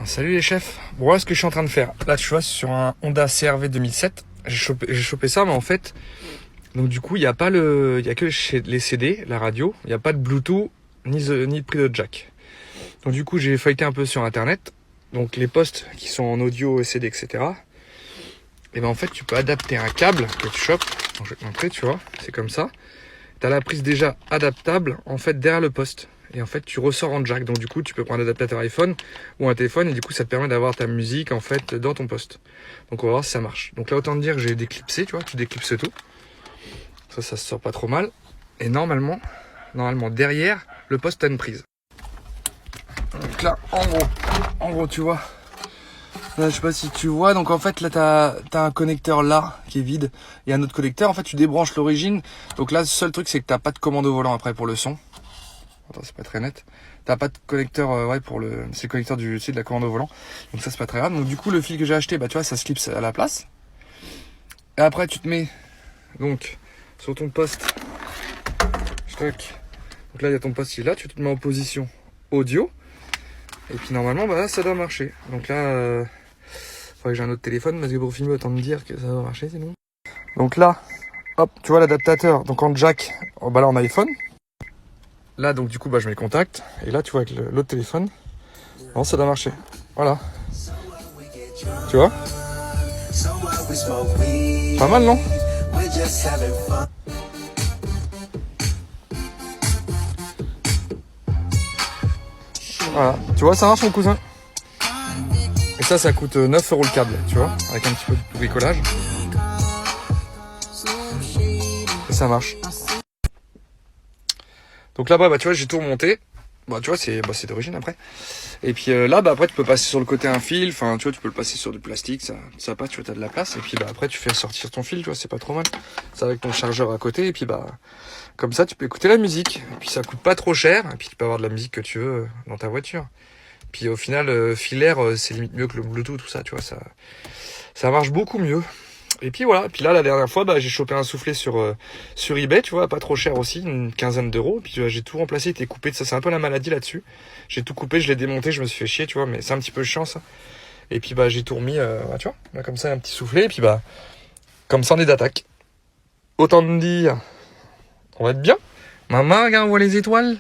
Salut les chefs. Bon, voilà ce que je suis en train de faire. Là, tu vois, sur un Honda CR-V 2007, j'ai chopé ça, mais en fait, donc du coup, il y a que les CD, la radio, il n'y a pas de Bluetooth ni de prise de jack. Donc du coup, j'ai feuilleté un peu sur internet. Donc les postes qui sont en audio, CD, etc. Et ben en fait, tu peux adapter un câble que tu chopes. Donc, je vais te montrer, tu vois, c'est comme ça. Tu as la prise déjà adaptable en fait derrière le poste. Et en fait, tu ressors en jack. Donc du coup, tu peux prendre un adaptateur iPhone ou un téléphone. Et du coup, ça te permet d'avoir ta musique en fait dans ton poste. Donc on va voir si ça marche. Donc là, autant te dire que j'ai déclipsé, tu vois, tu déclipses tout. Ça se sort pas trop mal. Et normalement derrière, le poste a une prise. Donc là, en gros, tu vois. Là, je sais pas si tu vois. Donc en fait, là, t'as un connecteur là qui est vide. Et un autre connecteur. En fait, tu débranches l'origine. Donc là, le seul truc, c'est que t'as pas de commande au volant après pour le son. Attends, c'est pas très net. T'as pas de connecteur, c'est le connecteur de la commande au volant. Donc ça, c'est pas très grave. Donc du coup, le fil que j'ai acheté, bah tu vois, ça se clipse à la place. Et après, tu te mets donc sur ton poste. Donc là, il y a ton poste qui est là. Tu te mets en position audio. Et puis normalement, bah là, ça doit marcher. Donc là, faudrait que j'ai un autre téléphone parce que pour filmer, autant me dire que ça doit marcher sinon. Donc là, hop, tu vois l'adaptateur. Donc en jack, bah là en iPhone. Là, donc du coup, bah je mets contact. Et là, tu vois, avec l'autre téléphone, non, ça doit marcher. Voilà. Tu vois? Pas mal, non? Voilà. Tu vois, ça marche, mon cousin. Et ça coûte 9 € le câble, tu vois, avec un petit peu de bricolage. Et ça marche. Donc là-bas, bah tu vois, j'ai tout remonté. Bah tu vois, c'est d'origine après. Et puis là, bah après, tu peux passer sur le côté un fil. Enfin, tu vois, tu peux le passer sur du plastique, ça passe, tu vois, t'as de la place. Et puis bah après, tu fais sortir ton fil, tu vois, c'est pas trop mal. C'est avec ton chargeur à côté. Et puis bah, comme ça, tu peux écouter la musique. Et puis ça coûte pas trop cher. Et puis tu peux avoir de la musique que tu veux dans ta voiture. Puis au final, filaire, c'est limite mieux que le Bluetooth, tout ça, tu vois, ça marche beaucoup mieux. Et puis voilà, puis là la dernière fois, bah j'ai chopé un soufflet sur eBay, tu vois, pas trop cher aussi, une quinzaine d'euros. Puis j'ai tout remplacé, il était coupé, ça c'est un peu la maladie là-dessus. J'ai tout coupé, je l'ai démonté, je me suis fait chier, tu vois, mais c'est un petit peu chiant ça. Et puis bah j'ai tout remis, bah, tu vois, là, comme ça un petit soufflet, et puis bah comme ça on est d'attaque. Autant te dire, on va être bien. Maman, regarde, on voit les étoiles.